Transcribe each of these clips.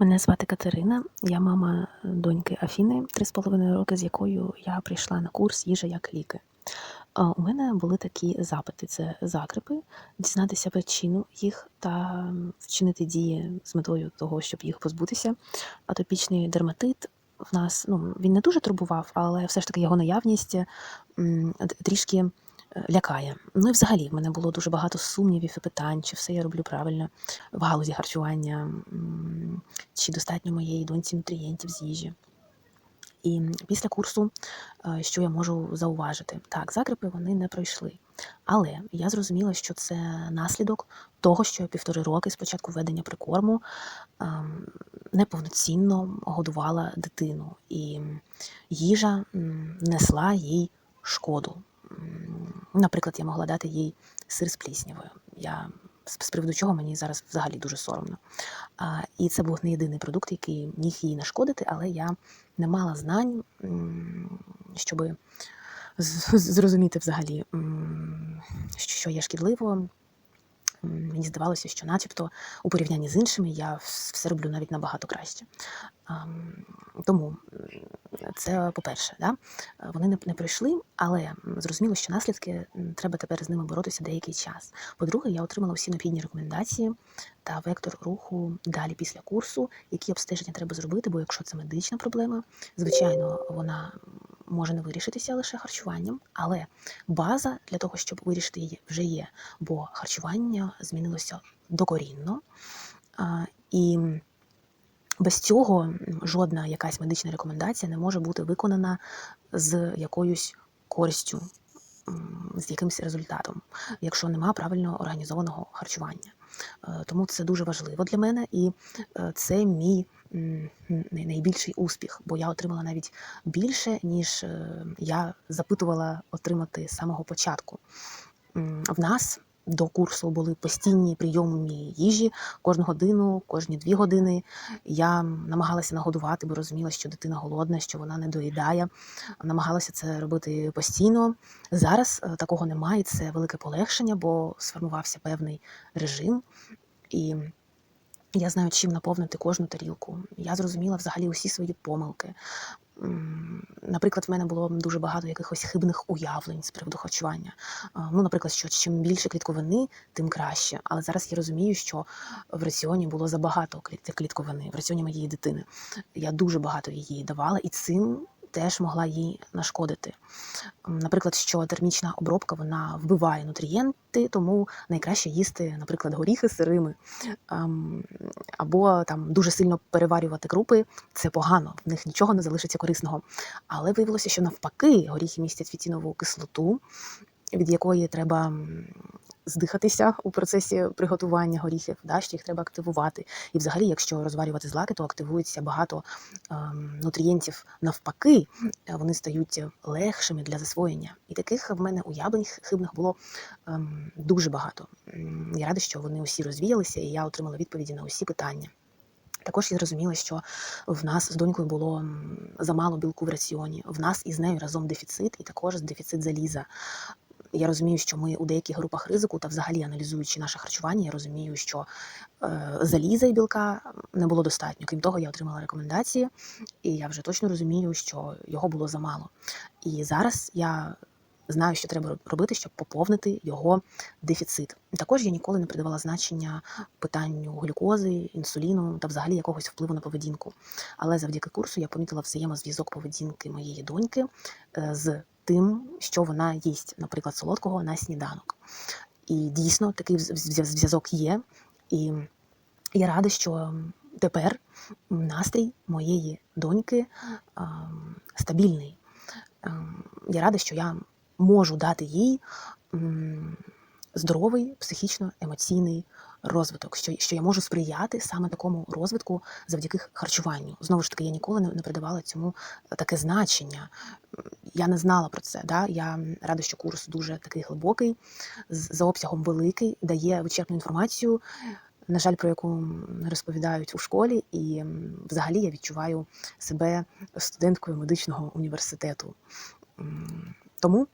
Мене звати Катерина, я мама доньки Афіни, 3,5 роки, з якою я прийшла на курс «Їжа як ліки». У мене були такі запити: це закрепи, дізнатися причину їх та вчинити дії з метою того, щоб їх позбутися. Атопічний дерматит в нас, він не дуже турбував, але все ж таки його наявність трішки лякає. Ну і взагалі в мене було дуже багато сумнівів і питань, чи все я роблю правильно в галузі харчування, чи достатньо моєї доньці нутрієнтів з їжі. І після курсу, що я можу зауважити? Так, закрепи вони не пройшли. Але я зрозуміла, що це наслідок того, що я 1,5 роки з початку введення прикорму неповноцінно годувала дитину. І їжа несла їй шкоду. Наприклад, я могла дати їй сир з пліснявою. З приводу чого мені зараз взагалі дуже соромно. І це був не єдиний продукт, який міг їй нашкодити, але я не мала знань, щоб зрозуміти взагалі, що є шкідливо. Мені здавалося, що начебто у порівнянні з іншими я все роблю навіть набагато краще. Тому це, по-перше, да? Вони не пройшли, але зрозуміло, що наслідки треба тепер з ними боротися деякий час. По-друге, я отримала всі необхідні рекомендації та вектор руху далі після курсу, які обстеження треба зробити, бо якщо це медична проблема, звичайно, вона може не вирішитися лише харчуванням, але база для того, щоб вирішити її, вже є, бо харчування змінилося докорінно, і без цього жодна якась медична рекомендація не може бути виконана з якоюсь користю, з якимось результатом, якщо нема правильно організованого харчування. Тому це дуже важливо для мене, і це мій найбільший успіх, бо я отримала навіть більше, ніж я запитувала отримати з самого початку. В нас до курсу були постійні прийоми їжі кожну годину, кожні 2 години. Я намагалася нагодувати, бо розуміла, що дитина голодна, що вона не доїдає. Намагалася це робити постійно. Зараз такого немає, це велике полегшення, бо сформувався певний режим. І я знаю, чим наповнити кожну тарілку. Я зрозуміла взагалі усі свої помилки. Наприклад, в мене було дуже багато якихось хибних уявлень з приводу харчування. Наприклад, що чим більше клітковини, тим краще. Але зараз я розумію, що в раціоні було забагато клітковини, в раціоні моєї дитини. Я дуже багато її давала, і цим теж могла їй нашкодити. Наприклад, що термічна обробка, вона вбиває нутрієнти, тому найкраще їсти, наприклад, горіхи сирими. Або там дуже сильно переварювати крупи – це погано, в них нічого не залишиться корисного. Але виявилося, що навпаки, горіхи містять фітінову кислоту, від якої треба здихатися у процесі приготування горіхів, що їх треба активувати. І взагалі, якщо розварювати злаки, то активується багато нутрієнтів навпаки, вони стають легшими для засвоєння. І таких в мене уявлень хибних було дуже багато. Я рада, що вони усі розвіялися, і я отримала відповіді на усі питання. Також я зрозуміла, що в нас з донькою було замало білку в раціоні. В нас із нею разом дефіцит, і також дефіцит заліза. Я розумію, що ми у деяких групах ризику та взагалі аналізуючи наше харчування, я розумію, що заліза і білка не було достатньо. Крім того, я отримала рекомендації, і я вже точно розумію, що його було замало. І зараз я знаю, що треба робити, щоб поповнити його дефіцит. Також я ніколи не придавала значення питанню глюкози, інсуліну та взагалі якогось впливу на поведінку. Але завдяки курсу я помітила взаємозв'язок поведінки моєї доньки з тим, що вона їсть, наприклад, солодкого на сніданок. І дійсно такий зв'язок є. І я рада, що тепер настрій моєї доньки стабільний. Я рада, що я можу дати їй здоровий психічно-емоційний розвиток, що я можу сприяти саме такому розвитку завдяки харчуванню. Знову ж таки, я ніколи не придавала цьому таке значення. Я не знала про це. Я рада, що курс дуже такий глибокий, за обсягом великий, дає вичерпну інформацію, на жаль, про яку не розповідають у школі, і взагалі я відчуваю себе студенткою медичного університету. Тому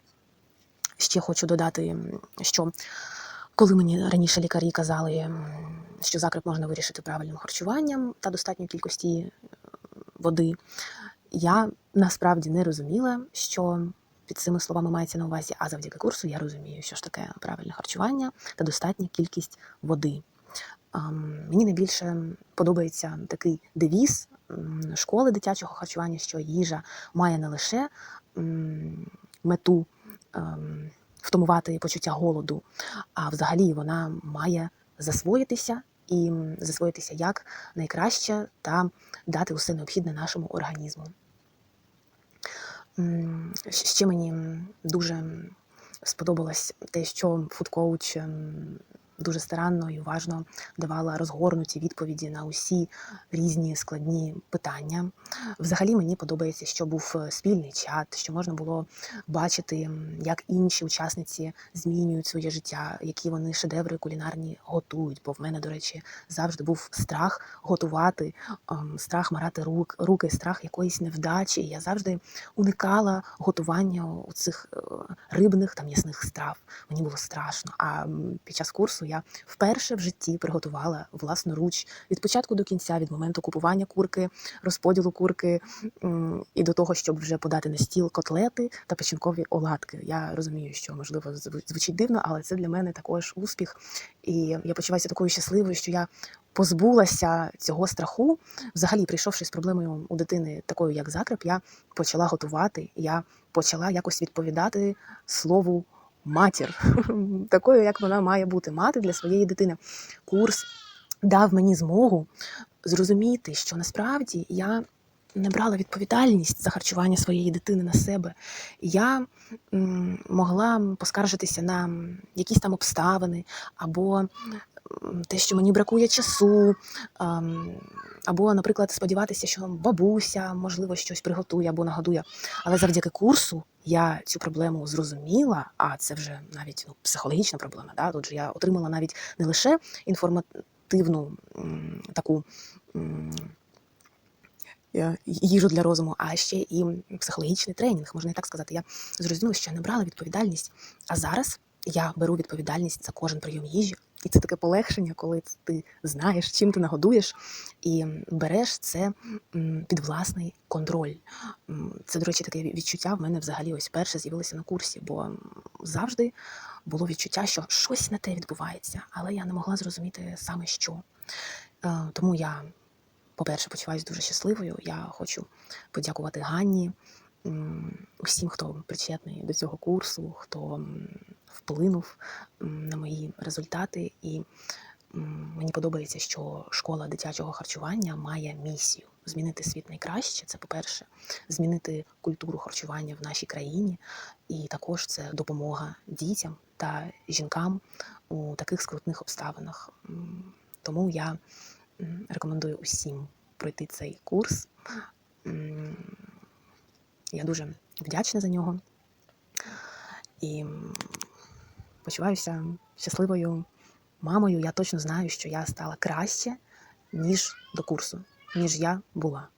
ще хочу додати, що Коли мені раніше лікарі казали, що закреп можна вирішити правильним харчуванням та достатньої кількості води, я насправді не розуміла, що під цими словами мається на увазі, а завдяки курсу я розумію, що ж таке правильне харчування та достатня кількість води. Мені найбільше подобається такий девіз школи дитячого харчування, що їжа має не лише мету втамувати почуття голоду, а взагалі вона має засвоїтися і засвоїтися як найкраще та дати усе необхідне нашому організму. Ще мені дуже сподобалось те, що фудкоуч дуже старанно і уважно давала розгорнуті відповіді на усі різні складні питання. Взагалі мені подобається, що був спільний чат, що можна було бачити, як інші учасниці змінюють своє життя, які вони шедеври кулінарні готують. Бо в мене, до речі, завжди був страх готувати, страх марати руки, страх якоїсь невдачі. Я завжди уникала готування у цих рибних та м'ясних страв. Мені було страшно. А під час курсу я вперше в житті приготувала власноруч від початку до кінця, від моменту купування курки, розподілу курки і до того, щоб вже подати на стіл котлети та печінкові оладки. Я розумію, що, можливо, звучить дивно, але це для мене також успіх. І я почуваюся такою щасливою, що я позбулася цього страху. Взагалі, прийшовши з проблемою у дитини такою, як закреп, я почала готувати, я почала якось відповідати слову матір, такою, як вона має бути, мати для своєї дитини. Курс дав мені змогу зрозуміти, що насправді я не брала відповідальність за харчування своєї дитини на себе. Я могла поскаржитися на якісь там обставини, або те, що мені бракує часу, або, наприклад, сподіватися, що бабуся, можливо, щось приготує або нагодує. Але завдяки курсу я цю проблему зрозуміла, а це вже навіть психологічна проблема. Да? Тут же я отримала навіть не лише інформативну таку їжу для розуму, а ще і психологічний тренінг, можна і так сказати. Я зрозуміла, що я не брала відповідальність, а зараз я беру відповідальність за кожен прийом їжі. І це таке полегшення, коли ти знаєш, чим ти нагодуєш, і береш це під власний контроль. Це, до речі, таке відчуття в мене взагалі ось перше з'явилося на курсі, бо завжди було відчуття, що щось не те відбувається, але я не могла зрозуміти саме що. Тому я, по-перше, почуваюся дуже щасливою. Я хочу подякувати Ганні, усім, хто причетний до цього курсу, хто вплинув на мої результати. І мені подобається, що школа дитячого харчування має місію змінити світ найкраще. Це, по-перше, змінити культуру харчування в нашій країні. І також це допомога дітям та жінкам у таких скрутних обставинах. Тому я рекомендую усім пройти цей курс. Я дуже вдячна за нього і почуваюся щасливою мамою. Я точно знаю, що я стала краще, ніж до курсу, ніж я була.